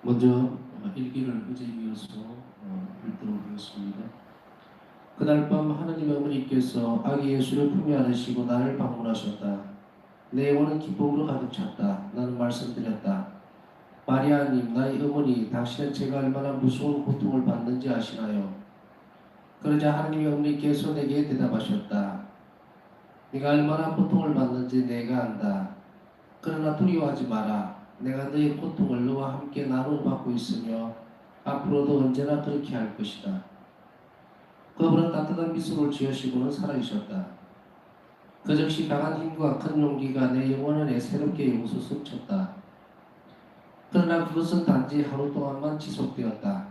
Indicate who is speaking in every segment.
Speaker 1: 먼저 일기를 어제 이어서 읽도록 하겠습니다. 그날 밤 하느님의 어머니께서 아기 예수를 품에 안으시고 나를 방문하셨다. 내 영혼은 기쁨으로 가득 찼다. 나는 말씀드렸다. 마리아님, 나의 어머니, 당신은 제가 얼마나 무서운 고통을 받는지 아시나요? 그러자 하느님의 어머니께서 내게 대답하셨다. 네가 얼마나 고통을 받는지 내가 안다. 그러나 두려워하지 마라. 내가 너의 고통을 너와 함께 나누어받고 있으며 앞으로도 언제나 그렇게 할 것이다. 그분은 따뜻한 미소를 지으시고는 살아계셨다. 그 즉시 강한 힘과 큰 용기가 내 영혼 안에 새롭게 용수스쳤다. 그러나 그것은 단지 하루 동안만 지속되었다.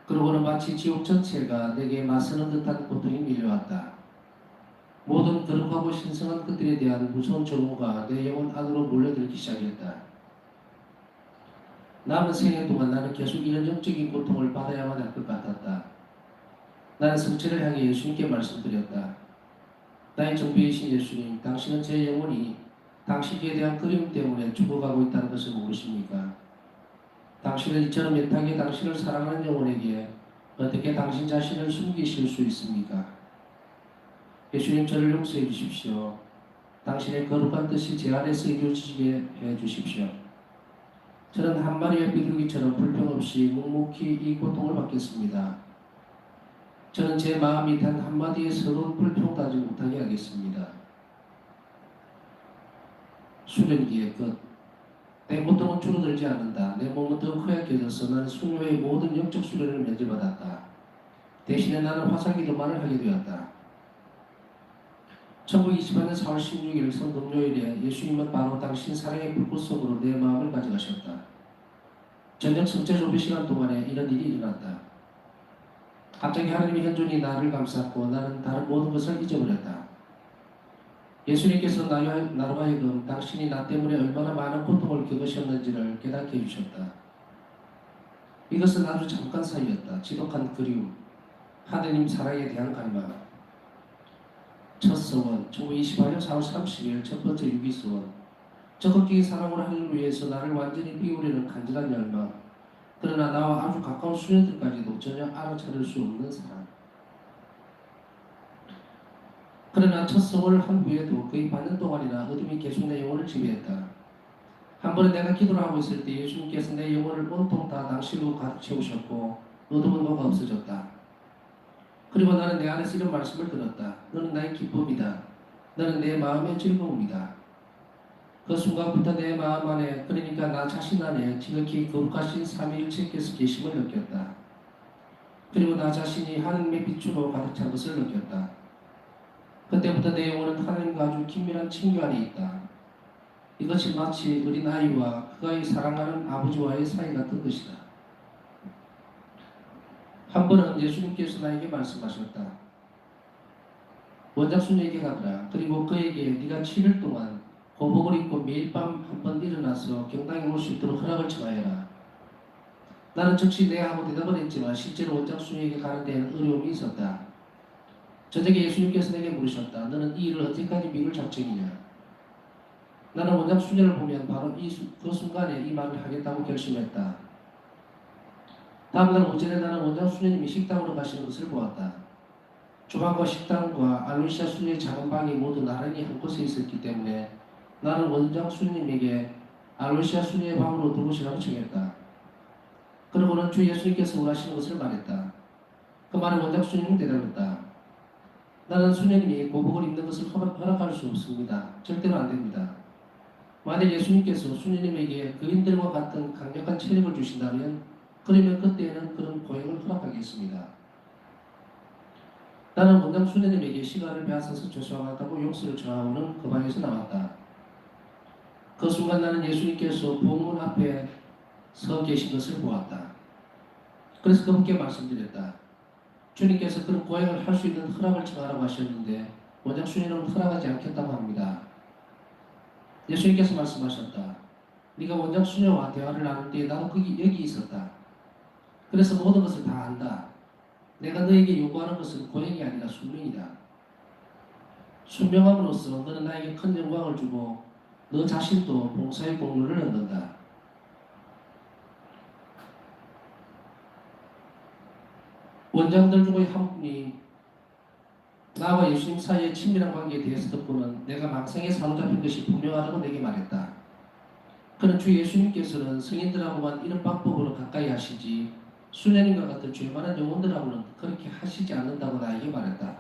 Speaker 1: 그러고는 마치 지옥 전체가 내게 맞서는 듯한 고통이 밀려왔다. 모든 거룩하고 신성한 것들에 대한 무서운 정오가 내 영혼 안으로 몰려들기 시작했다. 남은 생애 동안 나는 계속 이런 영적인 고통을 받아야만 할 것 같았다. 나는 성체를 향해 예수님께 말씀드렸다. 나의 정비이신 예수님, 당신은 제 영혼이 당신에 대한 그리움 때문에 죽어가고 있다는 것을 모르십니까? 당신은 이처럼 애타게 당신을 사랑하는 영혼에게 어떻게 당신 자신을 숨기실 수 있습니까? 예수님, 저를 용서해 주십시오. 당신의 거룩한 뜻이 제 안에서 이루어지게 해 주십시오. 저는 한 마리의 비둘기처럼 불평 없이 묵묵히 이 고통을 받겠습니다. 저는 제 마음이 단 한마디의 서러운 불평도 하지 못하게 하겠습니다. 수련기의 끝. 내 고통은 줄어들지 않는다. 내 몸은 더 허약해져서 나는 수녀의 모든 영적 수련을 면제받았다. 대신에 나는 화상기도만을 하게 되었다. 1928년 4월 16일 성금요일에 예수님은 바로 당신 사랑의 불꽃 속으로 내 마음을 가져가셨다. 저녁 성체 조비 시간 동안에 이런 일이 일어났다. 갑자기 하나님의 현존이 나를 감쌌고 나는 다른 모든 것을 잊어버렸다. 예수님께서 나로 하여금 당신이 나 때문에 얼마나 많은 고통을 겪으셨는지를 깨닫게 해주셨다. 이것은 아주 잠깐 사이였다. 지독한 그리움, 하느님 사랑에 대한 갈망. 첫 서원, 1928년 4월 30일 첫 번째 유기서원. 적극적인 사랑으로 하나님을 위해서 나를 완전히 비우려는 간절한 열망. 그러나 나와 아주 가까운 수녀들까지도 전혀 알아차릴 수 없는 사랑. 그러나 첫 서원을 한 후에도 거의 반년 동안이나 어둠이 계속 내 영혼을 지배했다. 한 번은 내가 기도를 하고 있을 때 예수님께서 내 영혼을 온통 다 당신으로 가득 채우셨고 어둠은 뭐가 없어졌다. 그리고 나는 내 안에서 이런 말씀을 들었다. 너는 나의 기쁨이다. 너는 내 마음의 즐거움이다. 그 순간부터 내 마음 안에, 그러니까 나 자신 안에 지극히 거룩하신 삼위일체께서 계심을 느꼈다. 그리고 나 자신이 하나님의 빛으로 가득 찬 것을 느꼈다. 그때부터 내 영혼은 하나님과 아주 긴밀한 친교 안에 있다. 이것이 마치 어린아이와 그가 사랑하는 아버지와의 사이 같은 것이다. 한 번은 예수님께서 나에게 말씀하셨다. 원장수녀에게 가거라. 그리고 그에게 네가 7일 동안 고복을 입고 매일 밤 한 번 일어나서 경당에 올 수 있도록 허락을 청하여라. 나는 즉시 네 하고 대답을 했지만 실제로 원장수녀에게 가는 데에는 어려움이 있었다. 저녁에 예수님께서 내게 물으셨다. 너는 이 일을 언제까지 미룰 작정이냐? 나는 원장수녀를 보면 바로 그 순간에 이 말을 하겠다고 결심했다. 다음날 오전에 나는 원장수녀님이 식당으로 가시는 것을 보았다. 주방과 식당과 알루시아 수녀의 작은 방이 모두 나란히 한 곳에 있었기 때문에 나는 원장 수녀님에게 알루시아 수녀의 방으로 들어오시라고 청했다. 그러고는 주 예수님께서 원하시는 것을 말했다. 그 말에 원장 수녀님은 대답했다. 나는 수녀님이 고복을 입는 것을 허락할 수 없습니다. 절대로 안 됩니다. 만약 예수님께서 수녀님에게 그인들과 같은 강력한 체력을 주신다면 그러면 그때에는 그런 고행을 허락하겠습니다. 나는 원장 수녀님에게 시간을 빼앗아서 죄송하다고 용서를 청하고는 그 방에서 나왔다. 그 순간 나는 예수님께서 부엌문 앞에 서 계신 것을 보았다. 그래서 그분께 말씀드렸다. 주님께서 그런 고행을 할 수 있는 허락을 청하라고 하셨는데 원장 수녀는 허락하지 않겠다고 합니다. 예수님께서 말씀하셨다. 네가 원장 수녀와 대화를 나눌 때 나도 여기 있었다. 그래서 모든 것을 다 안다. 내가 너에게 요구하는 것은 고행이 아니라 순명이다. 순명함으로써 너는 나에게 큰 영광을 주고 너 자신도 봉사의 공로를 얻는다. 원장들 중에 한 분이 나와 예수님 사이의 친밀한 관계에 대해서 듣고는 내가 망상에 사로잡힌 것이 분명하다고 내게 말했다. 그는 주 예수님께서는 성인들하고만 이런 방법으로 가까이 하시지 수녀님과 같은 죄 많은 영혼들하고는 그렇게 하시지 않는다고 나에게 말했다.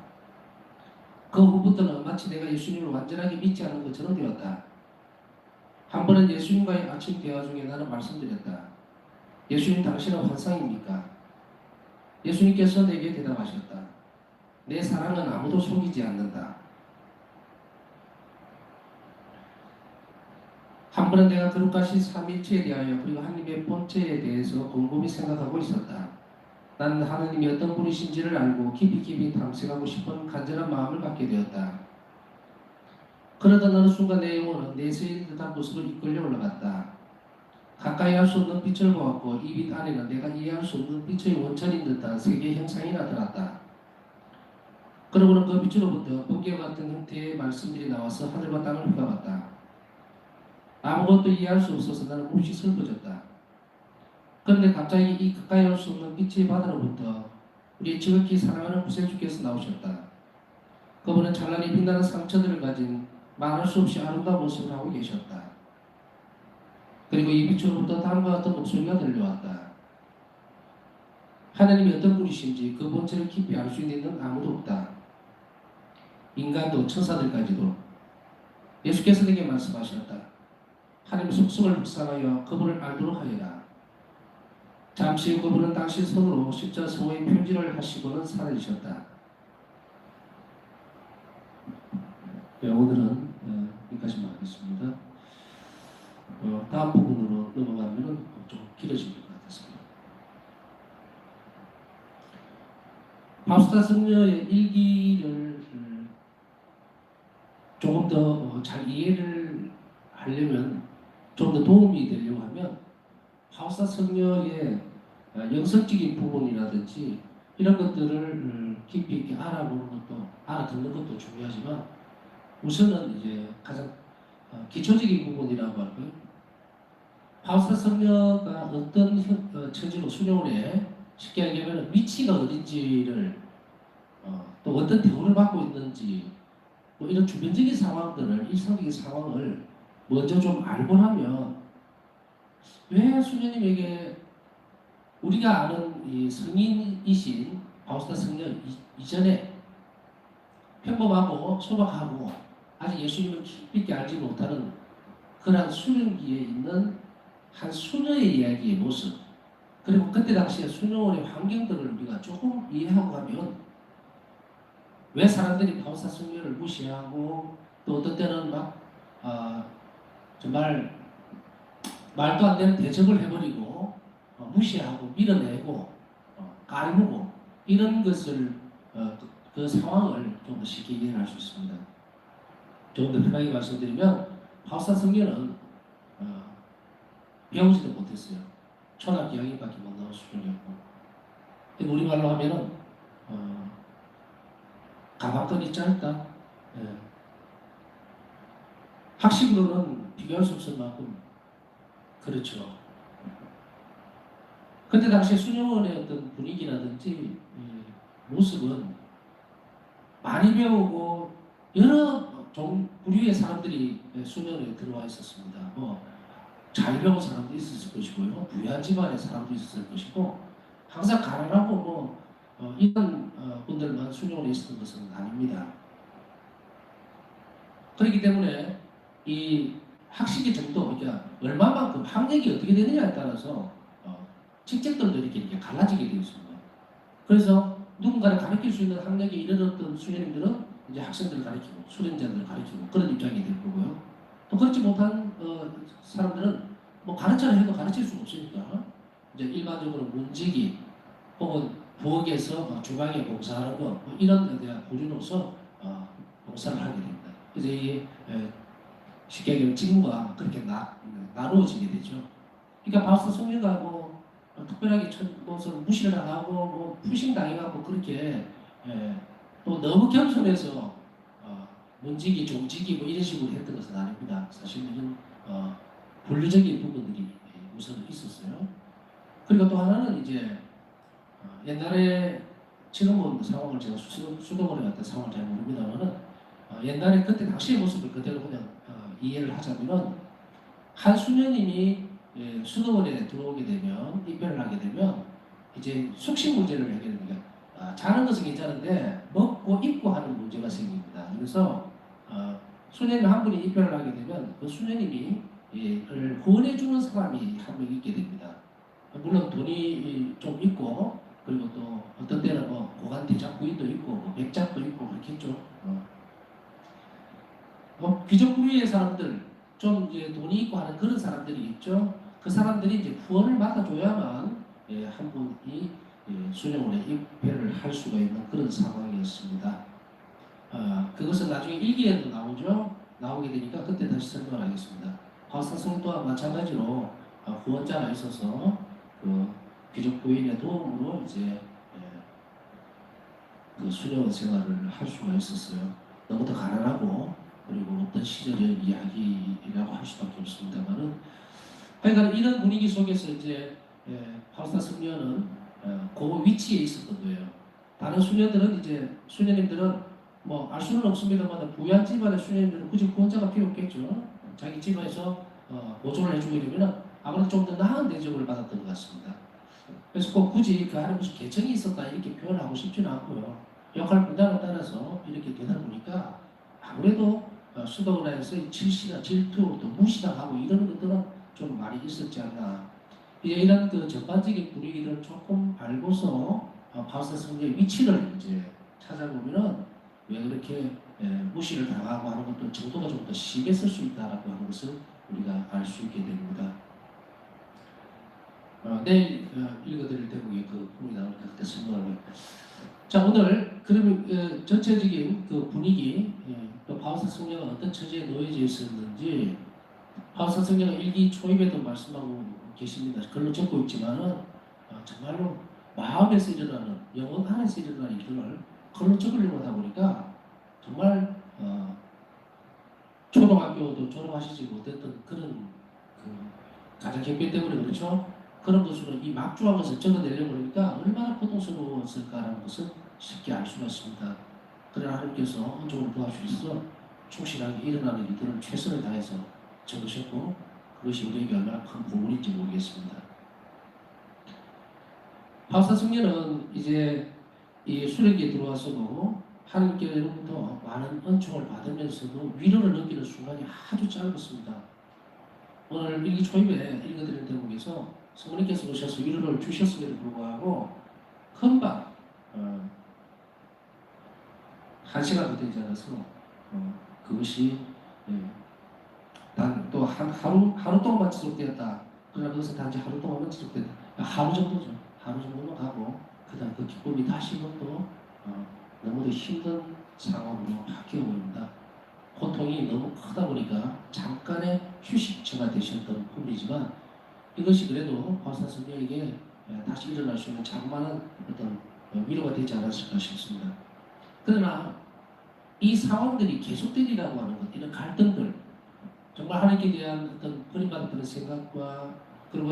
Speaker 1: 그 후부터는 마치 내가 예수님을 완전하게 믿지 않는 것처럼 되었다. 한 번은 예수님과의 아침 대화 중에 나는 말씀드렸다. 예수님 당신은 환상입니까? 예수님께서 내게 대답하셨다. 내 사랑은 아무도 속이지 않는다. 한 번은 내가 거룩하신 삼위일체에 대하여 그리고 하나님의 본체에 대해서 곰곰이 생각하고 있었다. 나는 하나님이 어떤 분이신지를 알고 깊이 탐색하고 싶은 간절한 마음을 갖게 되었다. 그러던 어느 순간 내 영혼은 내세인 듯한 곳으로 이끌려 올라갔다. 가까이 할 수 없는 빛을 보았고 이 빛 안에는 내가 이해할 수 없는 빛의 원천인 듯한 세계 형상이 나타났다. 그러고는 그 빛으로부터 번개와 같은 형태의 말씀들이 나와서 하늘과 땅을 휘감았다. 아무것도 이해할 수 없어서 나는 몹시 슬퍼졌다. 그런데 갑자기 이 가까이 할 수 없는 빛의 바다로부터 우리의 지극히 사랑하는 구세주께서 나오셨다. 그분은 찬란히 빛나는 상처들을 가진 말할 수 없이 아름다운 모습을 하고 계셨다. 그리고 이 빛으로부터 다음과 같은 목소리가 들려왔다. 하나님이 어떤 분이신지 그 본체를 깊이 알 수 있는 이는 아무도 없다. 인간도 천사들까지도. 예수께서 내게 말씀하셨다. 하나님의 속성을 묵상하여 그분을 알도록 하여라. 잠시 후 그분은 당신 손으로 십자 성호의 표지를 하시고는 사라지셨다. 네, 오늘은 여기까지만 하겠습니다. 다음 부분으로 넘어가면 좀 길어질 것 같습니다. 파우스타 성녀의 일기를 조금 더 잘 이해를 하려면, 좀 더 도움이 되려고 하면 파우스타 성녀의 영성적인 부분이라든지 이런 것들을 깊이 있게 알아보는 것도, 알아듣는 것도 중요하지만 우선은 이제 가장 기초적인 부분이라고 할까요? 파우스타 성녀가 어떤 처지로 수녀원에 해 쉽게 얘기하면 위치가 어딘지를 또 어떤 대우를 받고 있는지 뭐 이런 주변적인 상황들을, 일상적인 상황을 먼저 좀 알고 나면 왜 수녀님에게 우리가 아는 이 성인이신 파우스타 성녀 이전에 평범하고 소박하고 아직 예수님을 깊이 있게 알지 못하는 그러한 수련기에 있는 한 수녀의 이야기의 모습, 그리고 그때 당시에 수녀원의 환경들을 우리가 조금 이해하고 가면 왜 사람들이 파우스타 성녀를 무시하고 또 어떤 때는 막 정말 말도 안 되는 대접을 해버리고 무시하고 밀어내고 깔보고 이런 것을 그 상황을 좀 더 쉽게 이해할 수 있습니다. 조금 더 편하게 말씀드리면 파우스타 성녀는 배우지도 못했어요. 초등학교 2학년밖에 못 나온 수준이었고, 우리말로 하면은 가방끈이 짧다. 예. 학식으로는 비교할 수 없을 만큼 그렇죠. 그때 당시 수녀원의 어떤 분위기라든지 모습은 많이 배우고 여러 부류의 사람들이 수녀원에 들어와 있었습니다. 잘 배운 사람도 있었을 것이고요, 부유한 집안의 사람도 있었을 것이고, 항상 가난하고 이런 분들만 수녀원에 있었던 것은 아닙니다. 그렇기 때문에 이 학식의 정도, 그러니까 얼마만큼 학력이 어떻게 되느냐에 따라서 직책들도 이렇게 갈라지게 되어 있습니다. 그래서 누군가를 가르칠 수 있는 학력에 이르렀던 수녀님들은 이제 학생들을 가르치고 수련자들을 가르치고 그런 입장이 될 거고요. 또 그렇지 못한 사람들은 뭐 가르쳐라 해도 가르칠 수가 없으니까 이제 일반적으로 문지기 혹은 부엌에서 주방에 봉사하는 것 이런 데 대한 고리로서 봉사를 하게 됩니다. 그래서 이게 쉽게 얘기하면 직무가 그렇게 나누어지게 되죠. 그러니까 파우스타 성녀가 특별하게 무슨 무시를 당하고 푸싱 당해갖고 그렇게 또 너무 겸손해서 문지기, 종지기 이런 식으로 했던 것은 아닙니다. 사실은 분리적인 부분들이 우선 있었어요. 그리고 또 하나는 이제 옛날에 지금은 상황을 제가 수도원에 갔던 상황을 잘 모릅니다만은 옛날에 그때 당시의 모습을 그대로 그냥 이해를 하자면은 한 수녀님이 수도원에 들어오게 되면 입회를 하게 되면 이제 숙식 문제를 해결합니다. 자는 것은 괜찮은데 먹고 입고 하는 문제가 생깁니다. 그래서 수녀님 한 분이 입회를 하게 되면 그 수녀님이 를 후원해주는 사람이 한 명 있게 됩니다. 물론 돈이 좀 있고 그리고 또 어떤 때는 뭐 고관 대작부인도 있고 뭐 백작도 있고 그렇겠죠. 귀족 부류의 사람들 좀 이제 돈이 있고 하는 그런 사람들이 있죠. 그 사람들이 이제 후원을 맡아줘야만 한 분이 수령원에 입회를 할 수가 있는 그런 상황이었습니다. 그것은 나중에 일기에도 나오죠. 나오게 되니까 그때 다시 설명을 하겠습니다. 바우스타성 또한 마찬가지로 후원자가 있어서 그 귀족 부인의 도움으로 이제 그 수령원 생활을 할 수가 있었어요. 너무도 가난하고 그리고 어떤 시절의 이야기라고 할 수밖에 없습니다만은 그러니까 이런 분위기 속에서 이제 바우스타 성녀는 그 위치에 있었던 거예요. 다른 수녀들은 이제 수녀님들은 뭐 알 수는 없습니다만 부유한 집안의 수녀님들은 굳이 후원자가 필요 없겠죠. 자기 집안에서 보존을 해주게 되면 아무래도 좀 더 나은 대접을 받았던 것 같습니다. 그래서 꼭 굳이 그 안에 무슨 계층이 있었다 이렇게 표현하고 싶지는 않고요. 역할 분담에 따라서 이렇게 되다 보니까 아무래도 수도원에서 질시나 질투 또 무시당하고 이런 것들은 좀 많이 있었지 않나. 이제 이런 그 전반적인 분위기를 조금 알고서 바우스타 성녀의 위치를 이제 찾아보면은 왜 그렇게 무시를 당하고 하는 것도 정도가 좀 더 심했을 수 있다라고 하는 것을 우리가 알 수 있게 됩니다. 내일 읽어드릴 대목에 그 부분이 나오니까 그때 설명을 자 오늘 그러면 전체적인 그 분위기 또 바우스타 성녀가 어떤 처지에 놓여져 있었는지 바우스타 성녀가 일기 초입에도 말씀하고 계십니다. 글로 적고 있지만은 정말로 마음에서 일어나는 영혼 안에서 일어나는 일들을 글로 적으려고 하다 보니까 정말 초등학교도 졸업하시지 못했던 그런 그 가정 형편 때문에 그렇죠. 그런 것으로 이 막중한 것을 적어내려고 하니까 얼마나 고통스러웠을까라는 것을 쉽게 알 수가 있습니다. 그러나 하나님께서 은총으로 도와주셔서 충실하게 일어나는 일들을 최선을 다해서 적으셨고 그것이 우리에게 얼마나 큰 보물인지 모르겠습니다. 바우스타 성녀는 이제 이 수련기에 들어와서도 하나님께로부터 많은 은총을 받으면서도 위로를 느끼는 순간이 아주 짧았습니다. 오늘 일기 초입에 읽어드린 대목에서 성령께서 오셔서 위로를 주셨음에도 불구하고 금방 1시간도 되지 않아서 그것이 단 또 하루 동안만 지속되었다. 그러나 그것은 단지 하루 동안만 지속된다. 하루 정도죠. 하루 정도만 가고 그다음 그 기쁨이 다시 또 너무도 힘든 상황으로 바뀌어버립니다. 고통이 너무 크다 보니까 잠깐의 휴식처가 되셨던 부분이지만 이것이 그래도 바우스타 성녀에게 다시 일어날 수 있는 자그마한 어떤 위로가 되지 않았을까 싶습니다. 그러나 이 상황들이 계속되리라고 하는 것, 이런 갈등들, 정말 하나님께 대한 어떤 버림받았다는 생각과 그리고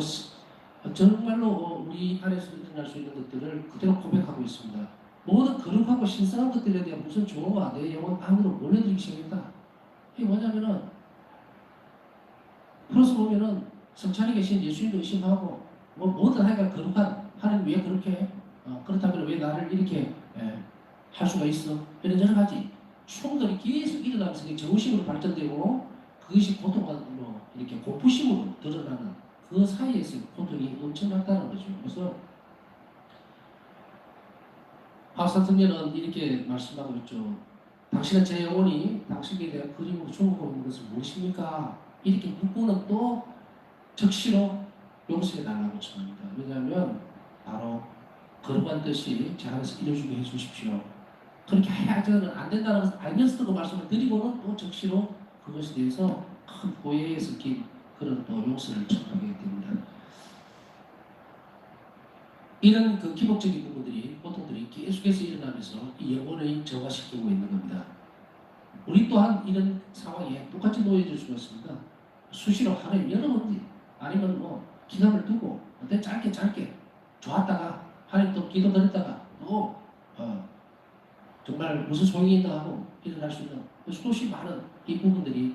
Speaker 1: 정말로 우리 안에서 일어날 수 있는 것들을 그대로 고백하고 있습니다. 모든 거룩하고 신성한 것들에 대한 무슨 조언과 내 영혼 안으로 몰려들기 시작합니다. 이게 뭐냐면은 플러스 보면은 성찬에 계신 예수님도 의심하고 뭐 뭐든 하여간 거룩한 하나님 왜 그렇게 해? 그렇다면 왜 나를 이렇게 할 수가 있어? 이런 여러 가지 충돌이 계속 일어나면서 정신으로 발전되고 그것이 고통으로 이렇게 고푸심으로 드러나는 그 사이에서 고통이 엄청났다는 거죠. 그래서 바우스타 성녀는 이렇게 말씀하고 있죠. 당신은 제 영혼이 당신에 대한 그림으로 죽어가고 있는 것을 무엇입니까? 이렇게 묻고는 또 적시로 용서해 달라고 전합니다. 왜냐하면 바로 거룩한 뜻이 제 안에서 이루어지게 해주십시오. 그렇게 해야지는 안 된다는 것을 알면서도 그 말씀을 드리고는 또 적시로 그것에 대해서 큰 오해에 섞인 그런 또 용서를 청하게 됩니다. 이런 그 기복적인 부분들이 고통들이 계속해서 일어나면서 이 영혼을 저하시키고 있는 겁니다. 우리 또한 이런 상황에 똑같이 놓여질 수가 있습니다. 수시로 하루에 여러 번지 아니면 뭐 기간을 두고 어때 짧게 좋았다가 하나님 또 기도 드렸다가 또 정말 무슨 소용이 있나 하고 일어날 수 있는 수없이 많은 이 부분들이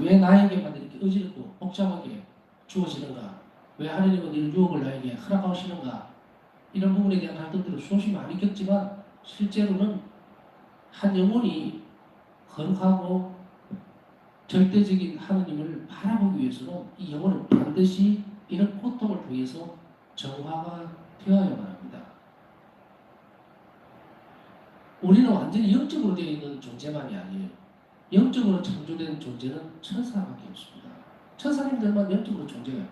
Speaker 1: 왜 나에게만 이렇게 어지럽고 복잡하게 주어지는가? 왜 하느님은 이런 유혹을 나에게 허락하시는가? 이런 부분에 대한 갈등들을 수없이 많이 겪지만 실제로는 한 영혼이 거룩하고 절대적인 하느님을 바라보기 위해서는 이 영혼은 반드시 이런 고통을 통해서 정화가 되어야만 합니다. 우리는 완전히 영적으로 되어 있는 존재만이 아니에요. 영적으로 창조된 존재는 천사밖에 없습니다. 천사님들만 영적으로 존재해요.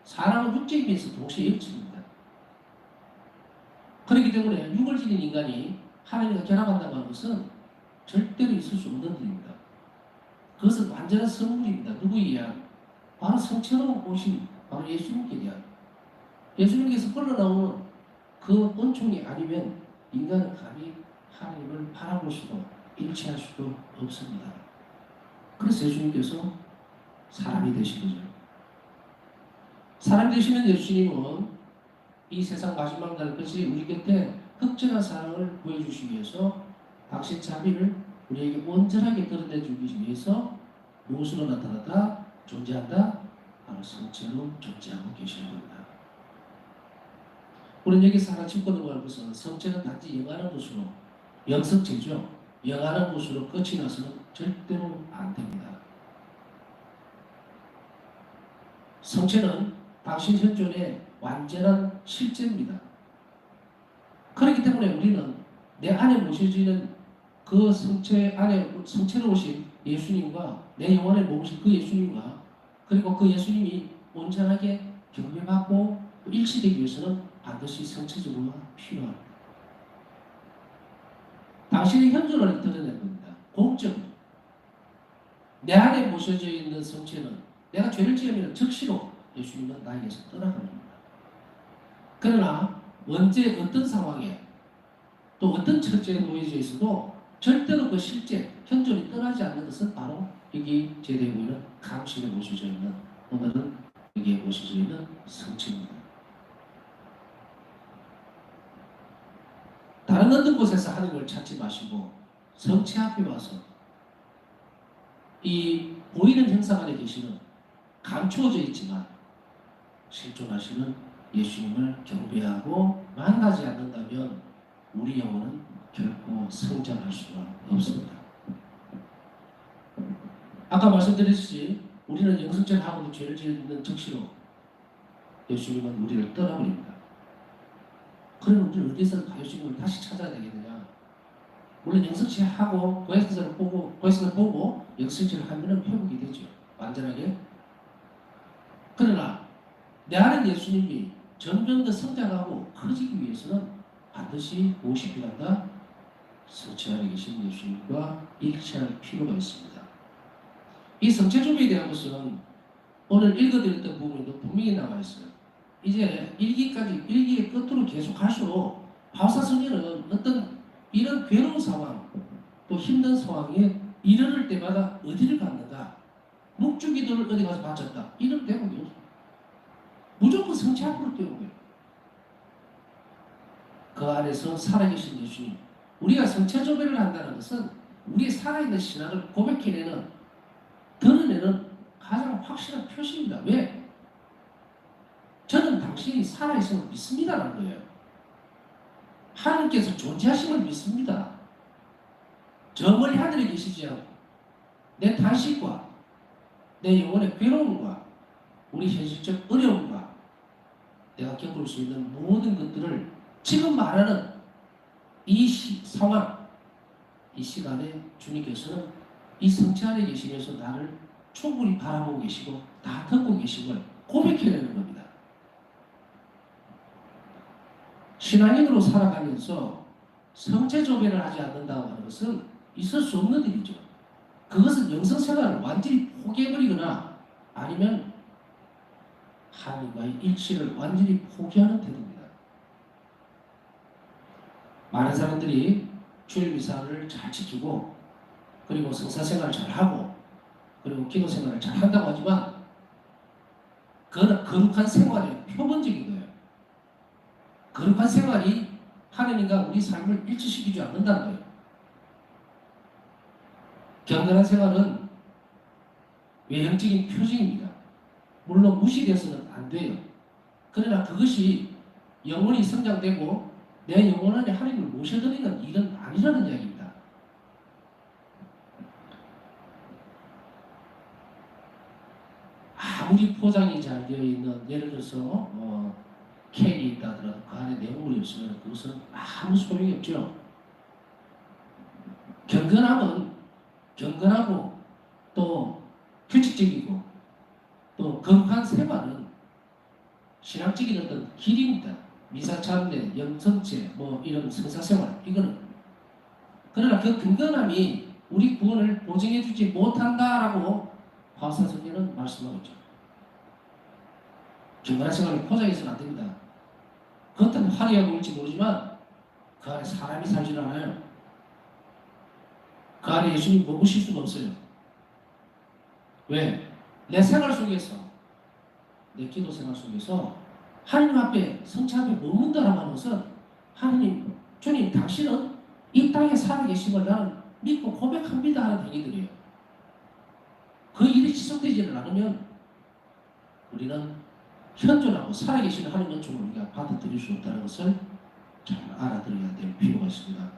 Speaker 1: 사람은 육적인 면에서 동시에 영적입니다. 그렇기 때문에 육을 지닌 인간이 하나님과 결합한다고 하는 것은 절대로 있을 수 없는 일입니다. 그것은 완전한 선물입니다. 누구에 의한? 바로 성체로 오신 바로 예수님께 대한. 예수님께서 흘러나오는 그 은총이 아니면 인간은 감히 하나님을 바라볼 수도 일치할 수도 없습니다. 그래서 예수님께서 사람이 되신 거죠. 사람 되시는 예수님은 이 세상 마지막 날까지 우리 곁에 극진한 사랑을 보여주시기 위해서 당신 자비를 우리에게 온전하게 드러내주기 위해서 무엇으로 나타났다? 존재한다? 바로 성체로 존재하고 계시는 겁니다. 우리는 여기서 하나 짚고 넘어갈 것은 성체는 단지 영하는 것으로 영성체죠. 영하는 것으로 끝이 나서는 절대로 안 됩니다. 성체는 당신 현존의 완전한 실제입니다. 그렇기 때문에 우리는 내 안에 모셔지는 그 성체 안에 성체로 오신 예수님과 내 영혼에 머무신 그 예수님과 그리고 그 예수님이 온전하게 경배받고 일치되기 위해서는 반드시 성체적으로가 필요합니다. 당신의 현존을 드러낸 겁니다. 공적으로. 내 안에 모셔져 있는 성체는 내가 죄를 지으면 즉시로 예수님은 나에게서 떠나갑니다. 그러나 언제 어떤 상황에 또 어떤 처지에 놓여져 있어도 절대로 그 실제 현존이 떠나지 않는 것은 바로 여기 제대하고 있는 감식에 모셔져 있는 오늘은 여기에 모셔져 있는 성체입니다. 다른 어떤 곳에서 하나님을 찾지 마시고 성체 앞에 와서 이 보이는 형상 안에 계시는 감추어져 있지만 실존하시는 예수님을 경배하고 만나지 않는다면 우리 영혼은 결코 성장할 수가 없습니다. 아까 말씀드렸듯이 우리는 영성체하고도 죄를 짓는 즉시로 예수님은 우리를 떠나버립니다. 그러면 우리는 어디서 예수님을 다시 찾아야 되겠느냐? 물론 영성체하고 고해성을 보고 영성체를 하면 회복이 되죠. 완전하게. 그러나 내 안에 예수님이 점점 더 성장하고 커지기 위해서는 반드시 무엇이 필요하다? 성체 안에 계신 예수님과 일치할 필요가 있습니다. 이 성체주의에 대한 것은 오늘 읽어드렸던 부분에도 분명히 남아있어요. 이제 일기의 끝으로 계속 갈수록 바울사 성경은 어떤 이런 괴로운 상황 또 힘든 상황에 이르를 때마다 어디를 갔는가? 묵주기도를 어디 가서 바쳤다. 이런 대목이 없어요. 무조건 성체 앞으로 뛰어오고요. 그 안에서 살아계신 예수님. 우리가 성체 조배를 한다는 것은 우리의 살아있는 신앙을 고백해내는, 드러내는 가장 확실한 표시입니다. 왜? 저는 당신이 살아있음을 믿습니다라는 거예요. 하나님께서 존재하심을 믿습니다. 저 멀리 하늘에 계시지 않고 내 탄식과 내 영혼의 괴로움과 우리 현실적 어려움과 내가 겪을 수 있는 모든 것들을 지금 말하는 이 상황, 이 시간에 주님께서는 이 성체 안에 계시면서 나를 충분히 바라보고 계시고 다 듣고 계심을 고백해내는 겁니다. 신앙인으로 살아가면서 성체 조배를 하지 않는다고 하는 것은 있을 수 없는 일이죠. 그것은 영성생활을 완전히 포기해버리거나 아니면 하나님과의 일치를 완전히 포기하는 태도입니다. 많은 사람들이 주일 미사를 잘 지키고 그리고 성사생활을 잘하고 그리고 기도생활을 잘한다고 하지만 그거는 거룩한 생활의 표본적인 거예요. 거룩한 생활이 하나님과 우리 삶을 일치시키지 않는다는 거예요. 경건한 생활은 외형적인 표징입니다. 물론 무시돼서는 안 돼요. 그러나 그것이 영혼이 성장되고 내 영혼 안에 하나님을 모셔드리는 일은 아니라는 이야기입니다. 아무리 포장이 잘 되어 있는, 예를 들어서 캔이 있다 하더라도 그 안에 내용물이 없으면 그것은 아무 소용이 없죠. 경건하고 또 규칙적이고 또 거룩한 생활은 신앙적인 어떤 길입니다. 미사참내, 영성체, 이런 성사생활, 이거는. 그러나 그 경건함이 우리 구원을 보증해주지 못한다라고 바울사도는 말씀하고 있죠. 경건한 생활을 포장해서는 안 됩니다. 겉은 화려해 보일지 모르지만 그 안에 사람이 살지 않아요. 그 안에 예수님 머무실 수가 없어요. 왜? 내 생활 속에서, 내 기도 생활 속에서 하나님 앞에 성체 앞에 머문다라고 하는 것은 하나님, 주님 당신은 이 땅에 살아계심을 나는 믿고 고백합니다 하는 행위들이에요. 그 일이 지속되지를 않으면 우리는 현존하고 살아계신 하나님 은총을 우리가 받아들일 수 없다는 것을 잘 알아들어야 될 필요가 있습니다.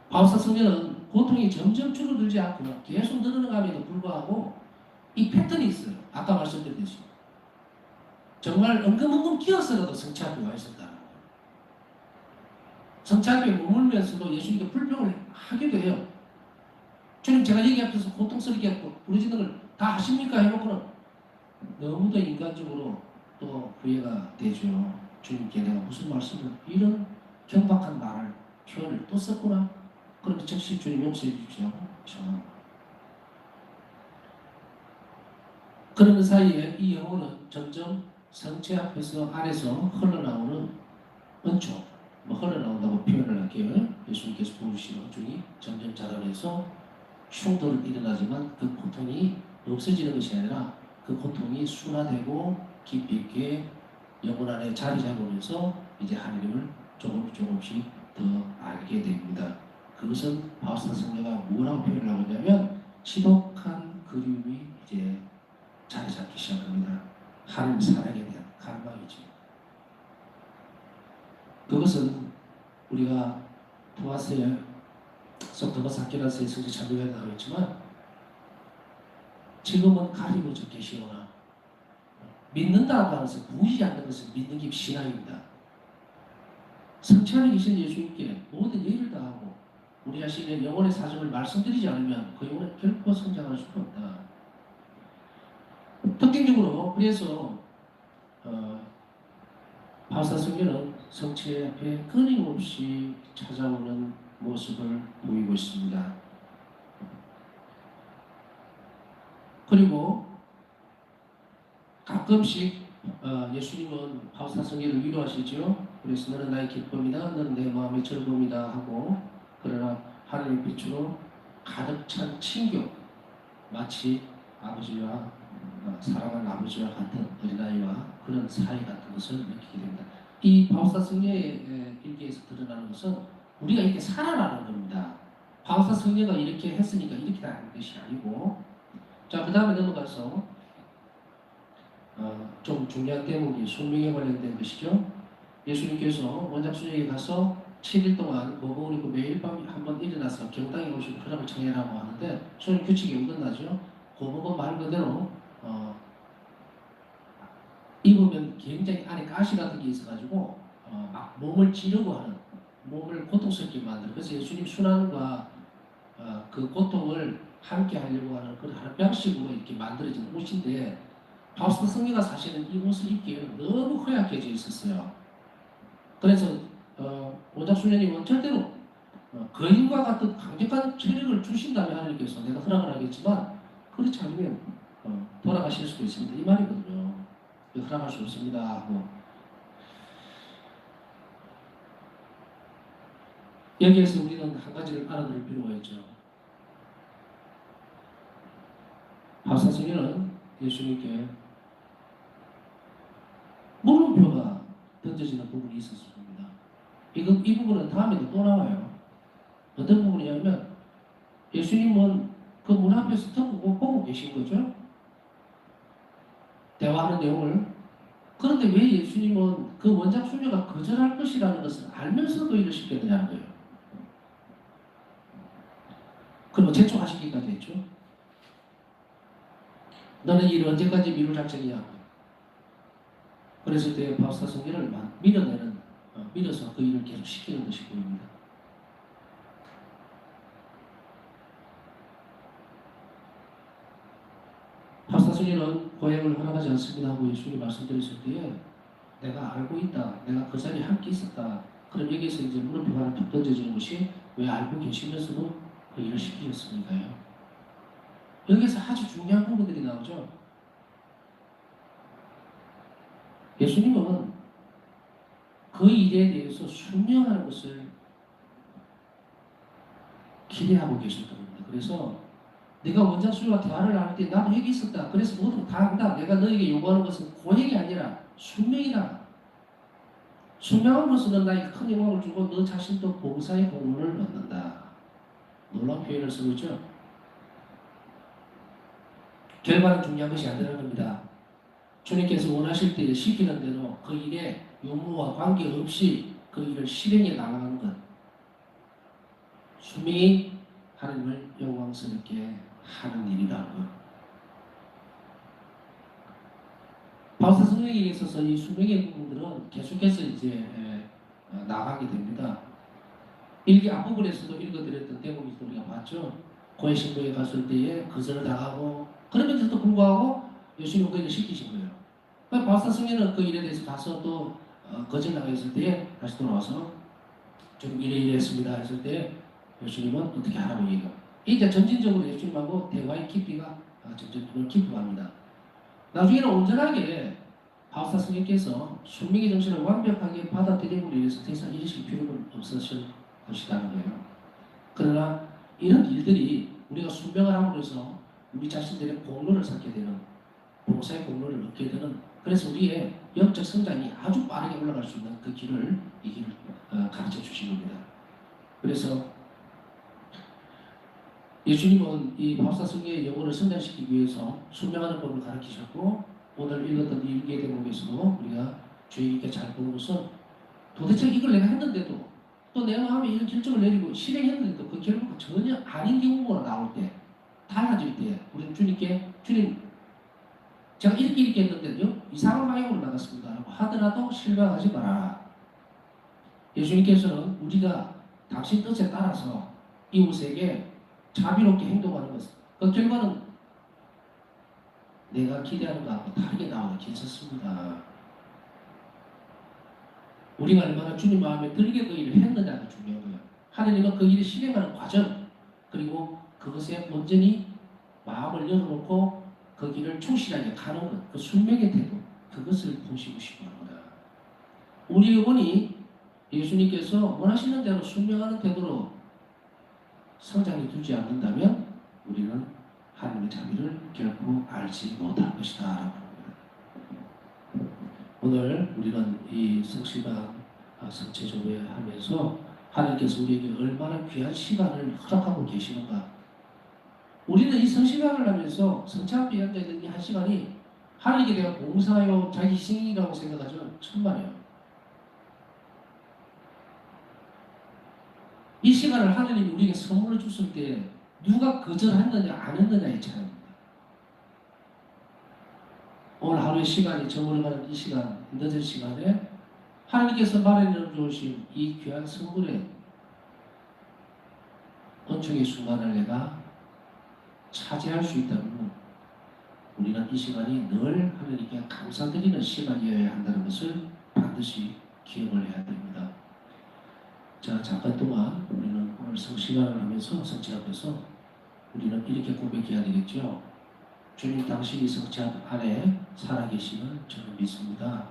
Speaker 1: 바울사 성경은 고통이 점점 줄어들지 않고 계속 늘어나감에도 불구하고 이 패턴이 있어요. 아까 말씀드렸듯이 정말 엉금엉금 끼어서라도 성체 앞에 와 있었다. 성체 앞에 머물면서도 예수님께 불평을 하기도 해요. 주님, 제가 여기 앞에서 고통스럽게 부르짖는 걸 다 하십니까? 해놓고는 너무도 인간적으로 또 후회가 되죠. 주님께 내가 무슨 말씀을, 이런 경박한 말을, 표현을 또 썼구나. 그런데 즉시 주님 용서해 주십시오. 그러는 사이에 이 영혼은 점점 성체 앞에서 안에서 흘러나오는 은총, 흘러나온다고 표현을 할게요. 예수님께서 보여주신 은총이 점점 자라면서 충돌은 일어나지만 그 고통이 없어지는 것이 아니라 그 고통이 순화되고 깊이 있게 영혼 안에 자리 잡으면서 이제 하나님을 조금씩 더 알게 됩니다. 그것은 바울사 성녀가 뭐라고 표현을 하고 있냐면 지독한 그리움이 이제 자리 잡기 시작합니다. 하나님 사랑에 대한 갈망이죠. 그것은 우리가 도마스의 속도마스 아퀴나스의 성지 참여에 나와 있지만 지금은 가리고 적게 시오나 믿는다고 하는 것은 보이지 않는 것을 믿는 게 신앙입니다. 성체 안에 계신 예수님께 모든 예를 다하고 우리 자신의 영혼의 사정을 말씀드리지 않으면 그 영혼은 결코 성장할 수가 없다. 특징적으로 그래서 바울사 성경은 성체 앞에 끊임없이 찾아오는 모습을 보이고 있습니다. 그리고 가끔씩 예수님은 바울사 성경을 위로하시죠. 그래서 너는 나의 기쁨이다, 너는 내 마음의 즐거움이다 하고, 그러나 하나님의 빛으로 가득 찬 친교, 마치 아버지와 사랑하는 아버지와 같은 어린아이와 그런 사이 같은 것을 느끼게 됩니다. 이 바울사 성경의 일기에서 드러나는 것은 우리가 이렇게 살아나는 겁니다. 바울사 성경가 이렇게 했으니까 이렇게 되는 것이 아니고, 자, 그 다음에 넘어가서 좀 중요한 대목이 숙명에 관련된 것이죠. 예수님께서 원작순에게 가서 7일 동안 먹어 입고 매일 밤 한번 일어나서 경당에 오시고 허락을 청해라고 하는데 소위 규칙이 어긋나죠. 고복은 말 그대로 입으면 굉장히 안에 가시 같은 게 있어가지고 막 몸을 찌르고 하는, 몸을 고통스럽게 만드는, 그래서 예수님 순환과 그 고통을 함께 하려고 하는 그런 하나의 방식으로 이렇게 만들어진 옷인데, 바울사 성경가 사실은 이 옷을 입기에는 너무 허약해져 있었어요. 그래서 원작순례님은 절대로 거인과 같은 강력한 체력을 주신다면 하나님께서 내가 허락을 하겠지만 그렇지 않으면 돌아가실 수도 있습니다. 이 말이거든요. 허락할 수 없습니다 하고. 여기에서 우리는 한 가지를 알아둘 필요가 있죠. 바울사 성경은 예수님께 물음표가 던져지는 부분이 있었습니다. 이 부분은 다음에도 또 나와요. 어떤 부분이냐면 예수님은 그 문 앞에서 듣고 보고 계신 거죠. 대화하는 내용을. 그런데 왜 예수님은 그 원작 수녀가 거절할 것이라는 것을 알면서도 이를 시켰느냐는 거예요. 그리고 재촉하시기까지 했죠. 너는 일을 언제까지 미룰 작정이냐. 그래서 그때 바우스타 성녀를 밀어서 그 일을 계속 시키는 것이 보입니다. 바우스타 성녀는 고행을 허락하지 않습니다 하고 예수님이 말씀드렸을 때에 내가 알고 있다. 내가 그 자리에 함께 있었다. 그럼 여기서 이제 물음표가 하나 툭 던져지는 것이 왜 알고 계시면서도 그 일을 시키셨습니까요? 여기서 아주 중요한 부분들이 나오죠. 예수님은 그 일에 대해서 순명하는 것을 기대하고 계셨던 겁니다. 그래서 내가 원장 수녀와 대화를 나눌 때 나도 여기 있었다. 그래서 모두 다 안다. 내가 너에게 요구하는 것은 고행이 아니라 순명이다. 순명함으로써 나에게 큰 영광을 주고 너 자신도 봉사의 공로를 얻는다. 놀라운 표현을 쓰고 있죠. 결과는 중요한 것이 아니라는 겁니다. 주님께서 원하실 때 시키는 대로 그 일에 용무와 관계없이 그 일을 실행해 나가는 것. 순명히 하나님을 영광스럽게 하는 일이라고요. 바우스타 성령에 있어서 이 순명의 부분들은 계속해서 이제 나가게 됩니다. 일기 앞부분에서도 읽어드렸던 대목이 우리가 봤죠. 고해 신부에 갔을 때에 거절을 당하고 그러면서도 불구하고 예수님은 그 일을 시키신 거예요. 바우스타 성령은 그 일에 대해서 가서 또 거절당했을 때에 다시 돌아와서 좀 이래 했습니다 했을 때 예수님은 어떻게 하라고 얘기해요. 이제 점진적으로 예수님하고 대화의 깊이가 점점 깊어갑니다. 나중에는 온전하게 바우스타 성령께서 순명의 정신을 완벽하게 받아들임으로 인해서 더 이상 이르실 필요는 없으실 것이라는 거예요. 그러나 이런 일들이 우리가 순명을 함으로 해서 우리 자신들의 공로를 쌓게 되는 봉사의 공로를 얻게 되는 그래서 우리의 영적 성장이 아주 빠르게 올라갈 수 있는 그 길을 이 길을 가르쳐 주신 겁니다. 그래서 예수님은 이 바우스타 성령의 영혼을 성장시키기 위해서 순명하는 법을 가르치셨고 오늘 읽었던 이 일기의 대목에서도 우리가 주의 깊게 잘 보는 것은 도대체 이걸 내가 했는데도 또 내 마음에 이런 결정을 내리고 실행했는데도 그 결과가 전혀 아닌 경우가 나올 때 달라질 때 우리는 주님께 주님 제가 이렇게 했는데요 이상한 방향으로 나갔습니다 라고 하더라도 실망하지 마라. 예수님께서는 우리가 당신 뜻에 따라서 이웃에게 자비롭게 행동하는 것. 그 결과는 내가 기대하는 것하고 다르게 나오면 괜찮습니다. 우리가 얼마나 주님 마음에 들게 그 일을 했느냐가 중요한 거예요. 하나님은 그 일을 실행하는 과정 그리고 그것에 온전히 마음을 열어놓고 그 길을 충실하게 가는 것, 그 순명의 태도 그것을 보시고 싶어 합니다. 우리 영혼이 예수님께서 원하시는 대로 순명하는 태도로 성장해 두지 않는다면 우리는 하나님의 자비를 결코 알지 못할 것이다 라고 합니다. 오늘 우리는 이 성시간 성체조회 하면서 하나님께서 우리에게 얼마나 귀한 시간을 허락하고 계시는가. 우리는 이 성시간을 하면서 성체 앞에 앉아있는 이 한 시간이 하나님께 대한 봉사요 자기 희생이라고 생각하지만 천만에요. 이 시간을 하나님이 우리에게 선물을 줬을 때 누가 거절했느냐 안 했느냐의 차이입니다. 오늘 하루의 시간이 저물어가는 이 시간 늦은 시간에 하나님께서 마련해 주신 이 귀한 선물에 은총의 순간을 내가 차지할 수 있다면 우리는 이 시간이 늘 하나님께 감사드리는 시간이어야 한다는 것을 반드시 기억을 해야 됩니다. 자, 잠깐 동안 우리는 오늘 성시간을 하면서 성체 앞에서 우리는 이렇게 고백해야 되겠죠. 주님 당신이 성체 안에 살아계시는 저는 믿습니다.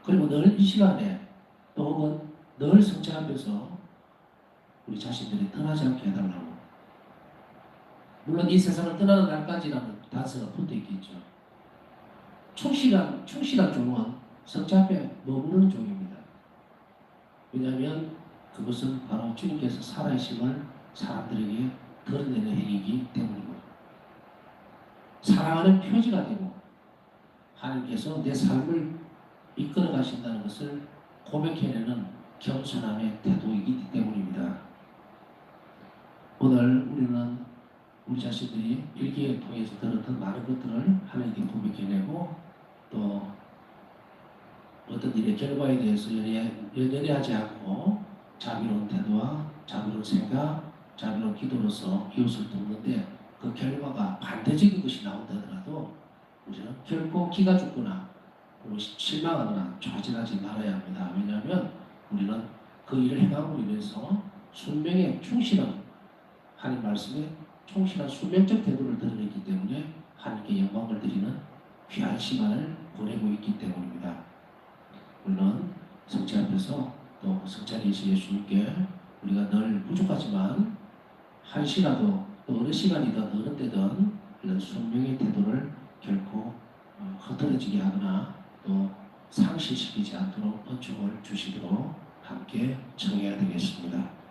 Speaker 1: 그리고 늘 이 시간에 또 혹은 늘 성체 앞에서 우리 자신들이 떠나지 않게 해달라고. 물론 이 세상을 떠나는 날까지라는 단서가 붙어 있겠죠. 충실한 종은 성체 앞에 머무르는 종입니다. 왜냐하면 그것은 바로 주님께서 살아계심을 사람들에게 드러내는 행위이기 때문입니다. 사랑하는 표지가 되고 하나님께서 내 삶을 이끌어 가신다는 것을 고백해내는 겸손함의 태도이기 때문입니다. 오늘 우리는 우리 자신들이 일기를 통해서 들었던 많은 것들을 하나님께 고백해내고 또 어떤 일의 결과에 대해서 연연하지 않고 자비로운 태도와 자비로운 생각, 자비로운 기도로서 이웃을 돕는데 그 결과가 반대적인 것이 나온다 하더라도 우리는 결코 기가 죽거나 실망하거나 좌절하지 말아야 합니다. 왜냐하면 우리는 그 일을 행함으로 인해서 순명에 충실한 하나님 말씀에 충실한 수명적 태도를 드러냈기 때문에 하나님께 영광을 드리는 귀한 시간을 보내고 있기 때문입니다. 물론 성체 앞에서 또 성찬이신 예수님께 우리가 늘 부족하지만 한시라도 또 어느 시간이든 어느 때든 이런 순명의 태도를 결코 흐트러지게 하거나 또 상실시키지 않도록 은총을 주시도록 함께 청해야 되겠습니다.